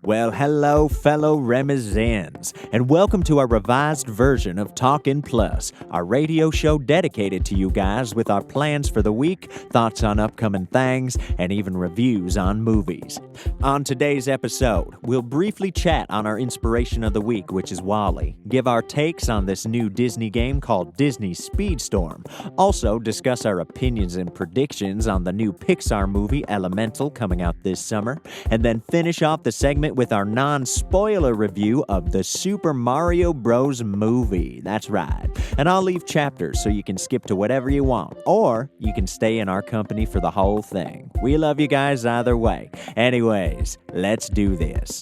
Well, hello, fellow Remizens, and welcome to our revised version of Talkin' Plus, our radio show dedicated to you guys with our plans for the week, thoughts on upcoming things, and even reviews on movies. On today's episode, we'll briefly chat on our inspiration of the week, which is WALL-E, give our takes on this new Disney game called Disney Speedstorm, also discuss our opinions and predictions on the new Pixar movie Elemental coming out this summer, and then finish off the segment with our non-spoiler review of the Super Mario Bros. Movie. That's right. And I'll leave chapters so you can skip to whatever you want, or you can stay in our company for the whole thing. We love you guys either way. Anyways, let's do this.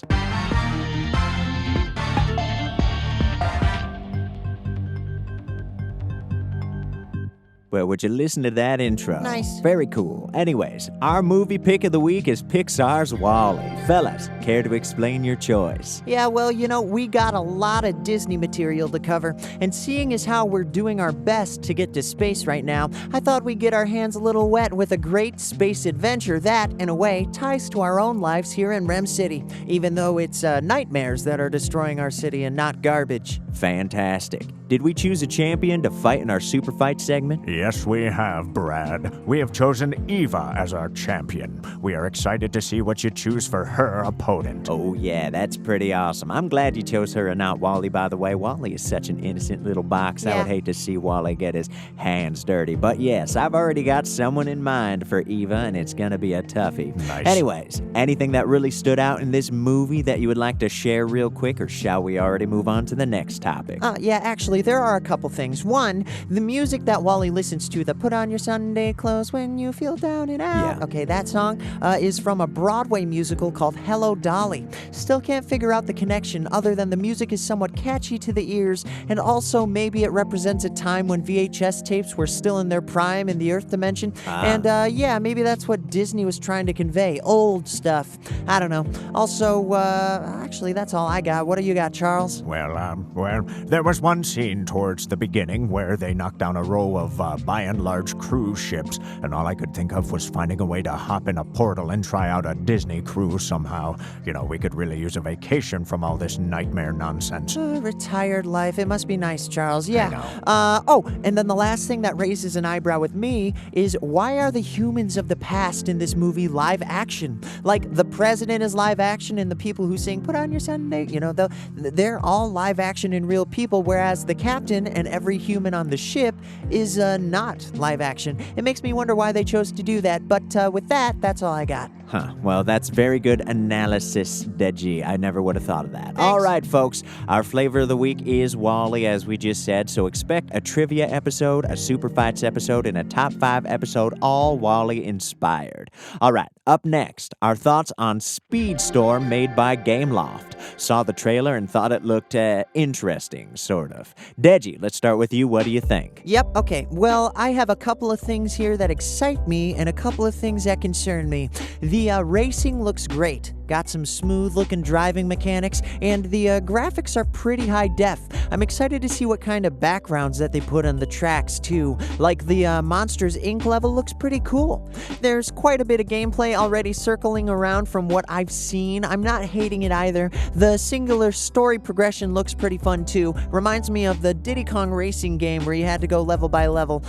Well, would you listen to that intro? Nice. Very cool. Anyways, our movie pick of the week is Pixar's WALL-E. Fellas, care to explain your choice? Yeah, well, we got a lot of Disney material to cover, and seeing as how we're doing our best to get to space right now, I thought we'd get our hands a little wet with a great space adventure that, in a way, ties to our own lives here in Rem City, even though it's nightmares that are destroying our city and not garbage. Fantastic. Did we choose a champion to fight in our super fight segment? Yes, we have, Brad. We have chosen Eva as our champion. We are excited to see what you choose for her opponent. Oh yeah, that's pretty awesome. I'm glad you chose her and not WALL-E, by the way. WALL-E is such an innocent little box. Yeah. I would hate to see WALL-E get his hands dirty. But yes, I've already got someone in mind for Eva, and it's gonna be a toughie. Nice. Anyways, anything that really stood out in this movie that you would like to share real quick, or shall we already move on to the next topic? Yeah, actually, there are a couple things. One, the music that WALL-E listens to, the Put On Your Sunday Clothes When You Feel Down and Out. Yeah. Okay, that song is from a Broadway musical called Hello, Dolly. Still can't figure out the connection other than the music is somewhat catchy to the ears, and also maybe it represents a time when VHS tapes were still in their prime in the Earth dimension. And yeah, maybe that's what Disney was trying to convey. Old stuff. I don't know. Also, actually, that's all I got. What do you got, Charles? Well, there was one scene towards the beginning where they knocked down a row of, by and large, cruise ships, and all I could think of was finding a way to hop in a portal and try out a Disney cruise somehow. We could really use a vacation from all this nightmare nonsense. Retired life. It must be nice, Charles. Yeah. I Oh, and then the last thing that raises an eyebrow with me is why are the humans of the past in this movie live action? Like, the president is live action, and the people who sing Put On Your Sunday, they're all live action and real people, whereas the captain and every human on the ship is not live action. It makes me wonder why they chose to do that, but with that, that's all I got. Huh. Well, that's very good analysis, Deji. I never would have thought of that. Thanks. All right, folks. Our flavor of the week is WALL-E, as we just said, so expect a trivia episode, a Super Fights episode, and a Top 5 episode, all WALL-E inspired. All right, up next, our thoughts on Speedstorm made by Gameloft. Saw the trailer and thought it looked interesting, sort of. Deji, let's start with you. What do you think? Yep, okay. Well, I have a couple of things here that excite me and a couple of things that concern me. The racing looks great. Got some smooth-looking driving mechanics, and the graphics are pretty high def. I'm excited to see what kind of backgrounds that they put on the tracks, too. Like, the Monsters, Inc. level looks pretty cool. There's quite a bit of gameplay already circling around from what I've seen. I'm not hating it either. The singular story progression looks pretty fun, too. Reminds me of the Diddy Kong racing game where you had to go level by level.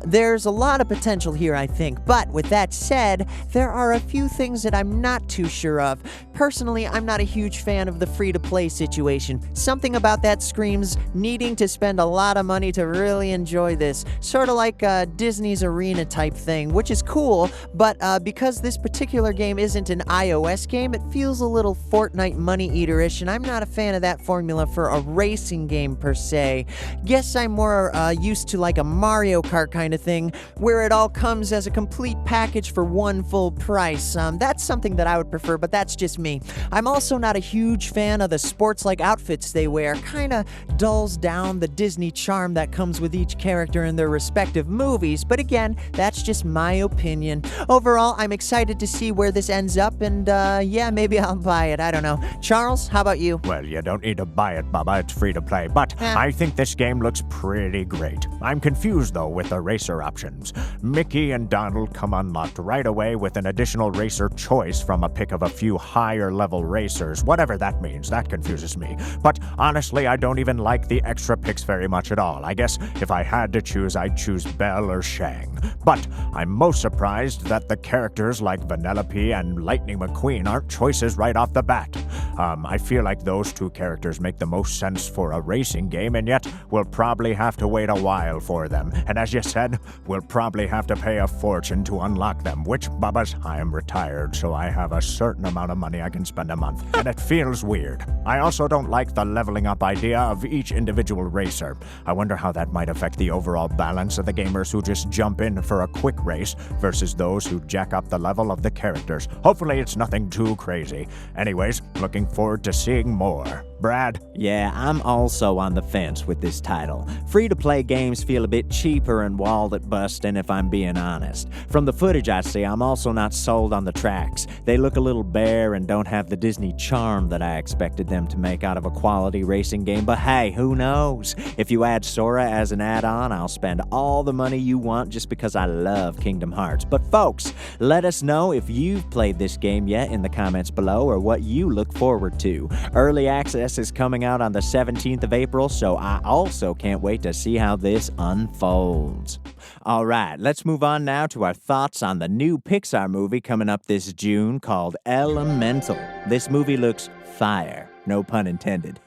There's a lot of potential here, I think. But with that said, there are a few things that I'm not too sure of. Personally, I'm not a huge fan of the free-to-play situation. Something about that screams needing to spend a lot of money to really enjoy this. Sort of like Disney's Arena type thing, which is cool, but because this particular game isn't an iOS game, it feels a little Fortnite money-eater-ish, and I'm not a fan of that formula for a racing game per se. Guess I'm more used to like a Mario Kart kind of thing, where it all comes as a complete package for one full price. That's something that I would prefer, but that's just me. I'm also not a huge fan of the sports-like outfits they wear. Kinda dulls down the Disney charm that comes with each character in their respective movies, but again, that's just my opinion. Overall, I'm excited to see where this ends up, and yeah, maybe I'll buy it. I don't know. Charles, how about you? Well, you don't need to buy it, Bubba. It's free to play, but I think this game looks pretty great. I'm confused, though, with the racer options. Mickey and Donald come unlocked right away with an additional racer choice from a pick of a few few higher level racers, whatever that means. That confuses me. But honestly, I don't even like the extra picks very much at all. I guess if I had to choose, I'd choose Belle or Shang. But I'm most surprised that the characters like Vanellope and Lightning McQueen aren't choices right off the bat. I feel like those two characters make the most sense for a racing game, and yet we'll probably have to wait a while for them. And as you said, we'll probably have to pay a fortune to unlock them, which, Bubbas, I am retired, so I have a certain amount of money I can spend a month, and it feels weird. I also don't like the leveling up idea of each individual racer. I wonder how that might affect the overall balance of the gamers who just jump in for a quick race versus those who jack up the level of the characters. Hopefully it's nothing too crazy. Anyways, looking forward to seeing more. Brad? Yeah, I'm also on the fence with this title. Free-to-play games feel a bit cheaper and wallet-busting if I'm being honest. From the footage I see, I'm also not sold on the tracks. They look a little bare and don't have the Disney charm that I expected them to make out of a quality racing game, but hey, who knows? If you add Sora as an add-on, I'll spend all the money you want just because I love Kingdom Hearts. But folks, let us know if you've played this game yet in the comments below or what you look forward to. Early access is coming out on the 17th of April, so I also can't wait to see how this unfolds. All right, let's move on now to our thoughts on the new Pixar movie coming up this June called Elemental. This movie looks fire, no pun intended.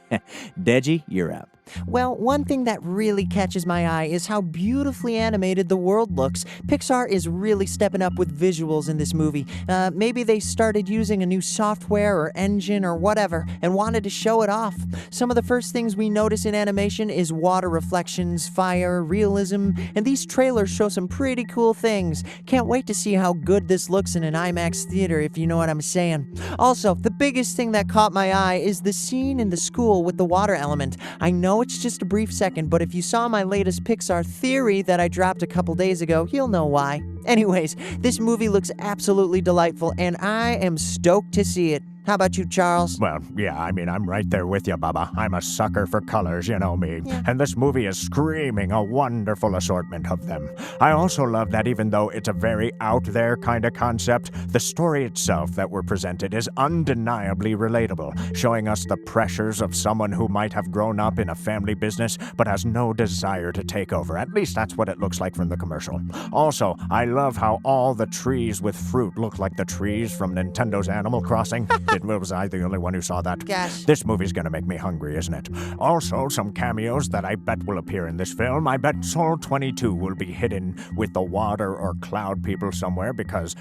Deji, you're up. Well, one thing that really catches my eye is how beautifully animated the world looks. Pixar is really stepping up with visuals in this movie. Maybe they started using a new software or engine or whatever and wanted to show it off. Some of the first things we notice in animation is water reflections, fire, realism, and these trailers show some pretty cool things. Can't wait to see how good this looks in an IMAX theater, if you know what I'm saying. Also, the biggest thing that caught my eye is the scene in the school with the water element. I know it's just a brief second, but if you saw my latest Pixar theory that I dropped a couple days ago, you'll know why. Anyways, this movie looks absolutely delightful, and I am stoked to see it. How about you, Charles? Well, yeah, I'm right there with you, Bubba. I'm a sucker for colors, you know me. Yeah. And this movie is screaming a wonderful assortment of them. I also love that even though it's a very out-there kind of concept, the story itself that we're presented is undeniably relatable, showing us the pressures of someone who might have grown up in a family business but has no desire to take over. At least that's what it looks like from the commercial. Also, I love how all the trees with fruit look like the trees from Nintendo's Animal Crossing. Was I the only one who saw that? Gosh. This movie's gonna make me hungry, isn't it? Also, some cameos that I bet will appear in this film. I bet Soul 22 will be hidden with the water or cloud people somewhere because,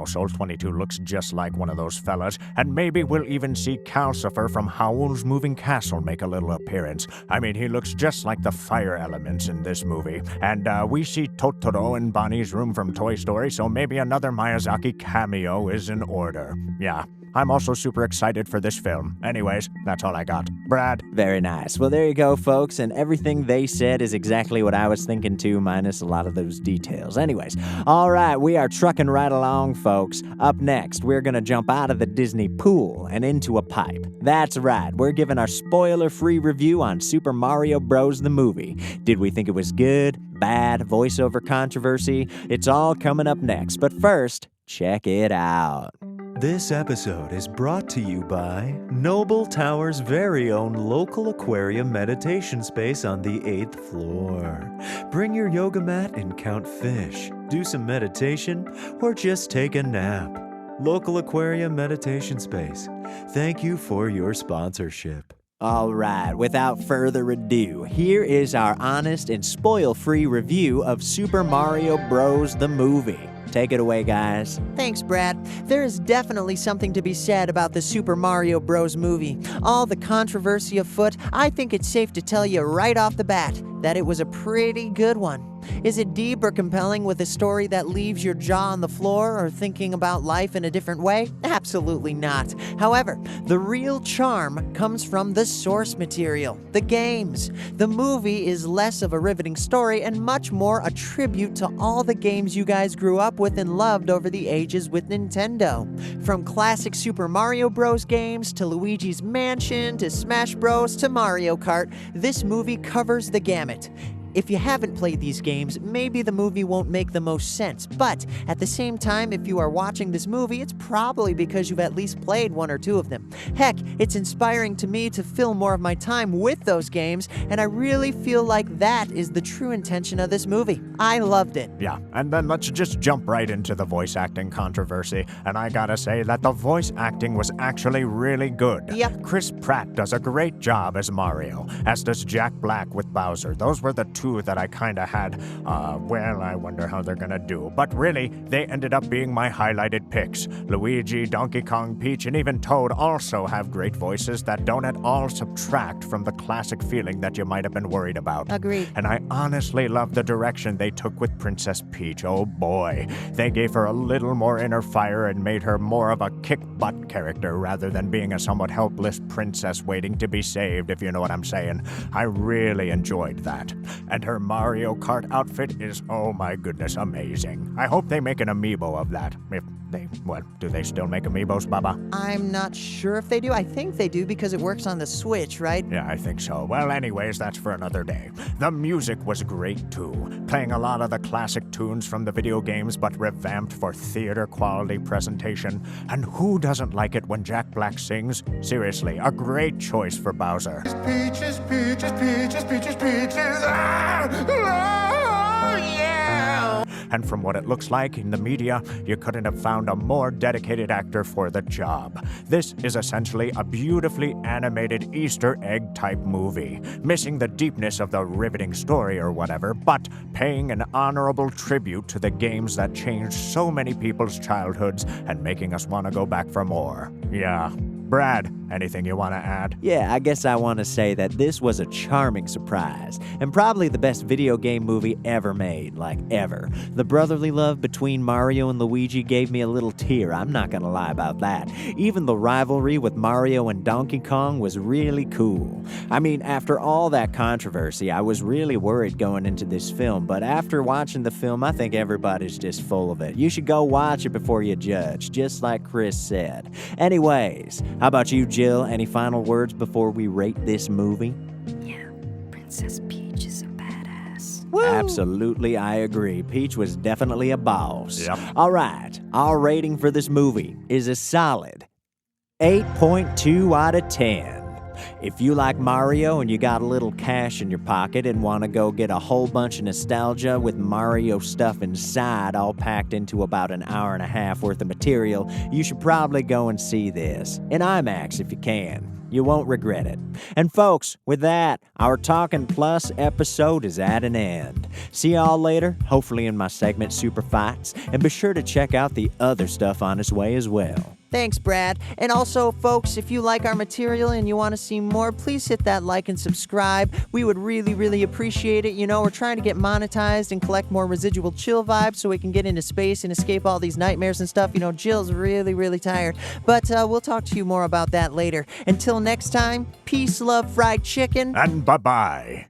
Soul 22 looks just like one of those fellas. And maybe we'll even see Calcifer from Howl's Moving Castle make a little appearance. I mean, he looks just like the fire elements in this movie. And we see Totoro in Bonnie's room from Toy Story, so maybe another Miyazaki cameo is in order. Yeah. I'm also super excited for this film. Anyways, that's all I got. Brad? Very nice. Well, there you go, folks, and everything they said is exactly what I was thinking too, minus a lot of those details. Anyways, all right, we are trucking right along, folks. Up next, we're gonna jump out of the Disney pool and into a pipe. That's right, we're giving our spoiler-free review on Super Mario Bros. The movie. Did we think it was good, bad, voiceover controversy? It's all coming up next, but first, check it out. This episode is brought to you by Noble Tower's very own local aquarium meditation space on the 8th floor. Bring your yoga mat and count fish, do some meditation, or just take a nap. Local aquarium meditation space. Thank you for your sponsorship. All right, without further ado, here is our honest and spoil-free review of Super Mario Bros. The movie. Take it away, guys. Thanks, Brad. There is definitely something to be said about the Super Mario Bros. Movie. All the controversy afoot, I think it's safe to tell you right off the bat that it was a pretty good one. Is it deep or compelling with a story that leaves your jaw on the floor or thinking about life in a different way? Absolutely not. However, the real charm comes from the source material, the games. The movie is less of a riveting story and much more a tribute to all the games you guys grew up with and loved over the ages with Nintendo. From classic Super Mario Bros. Games to Luigi's Mansion to Smash Bros. To Mario Kart, this movie covers the gamut. if you haven't played these games, maybe the movie won't make the most sense. But at the same time, if you are watching this movie, it's probably because you've at least played one or two of them. Heck, it's inspiring to me to fill more of my time with those games, and I really feel like that is the true intention of this movie. I loved it. Yeah, and then let's just jump right into the voice acting controversy. And I gotta say that the voice acting was actually really good. Yep. Chris Pratt does a great job as Mario, as does Jack Black with Bowser. Those were the two that I kinda had, well, I wonder how they're gonna do. But really, they ended up being my highlighted picks. Luigi, Donkey Kong, Peach, and even Toad also have great voices that don't at all subtract from the classic feeling that you might have been worried about. Agreed. And I honestly love the direction they took with Princess Peach. Oh boy. They gave her a little more inner fire and made her more of a kick-butt character rather than being a somewhat helpless princess waiting to be saved, if you know what I'm saying. I really enjoyed that. And her Mario Kart outfit is, oh my goodness, amazing. I hope they make an amiibo of that. If they, do they still make amiibos, Baba? I'm not sure if they do. I think they do because it works on the Switch, right? Yeah, I think so. Well, anyways, that's for another day. The music was great, too. Playing a lot of the classic tunes from the video games, but revamped for theater-quality presentation. And who doesn't like it when Jack Black sings? Seriously, a great choice for Bowser. Peaches, peaches, peaches, peaches, peaches. Ah! Oh, yeah! And from what it looks like in the media, you couldn't have found a more dedicated actor for the job. This is essentially a beautifully animated Easter egg type movie, missing the deepness of the riveting story or whatever, but paying an honorable tribute to the games that changed so many people's childhoods and making us want to go back for more. Yeah. Brad, anything you want to add? Yeah, I guess I want to say that this was a charming surprise, and probably the best video game movie ever made, like ever. The brotherly love between Mario and Luigi gave me a little tear, I'm not gonna lie about that. Even the rivalry with Mario and Donkey Kong was really cool. I mean, after all that controversy, I was really worried going into this film, but after watching the film, I think everybody's just full of it. You should go watch it before you judge, just like Chris said. Anyways, how about you, Jill? Any final words before we rate this movie? Yeah, Princess Peach is a badass. Woo! Absolutely, I agree. Peach was definitely a boss. Yep. All right, our rating for this movie is a solid 8.2 out of 10. If you like Mario and you got a little cash in your pocket and want to go get a whole bunch of nostalgia with Mario stuff inside all packed into about an hour and a half worth of material, you should probably go and see this. In IMAX if you can. You won't regret it. And folks, with that, our Talkin' Plus episode is at an end. See y'all later, hopefully in my segment Super Fights, and be sure to check out the other stuff on its way as well. Thanks, Brad. And also, folks, if you like our material and you want to see more, please hit that like and subscribe. We would really, really appreciate it. You know, we're trying to get monetized and collect more residual chill vibes so we can get into space and escape all these nightmares and stuff. You know, Jill's really, really tired. But we'll talk to you more about that later. Until next time, peace, love, fried chicken. And bye-bye.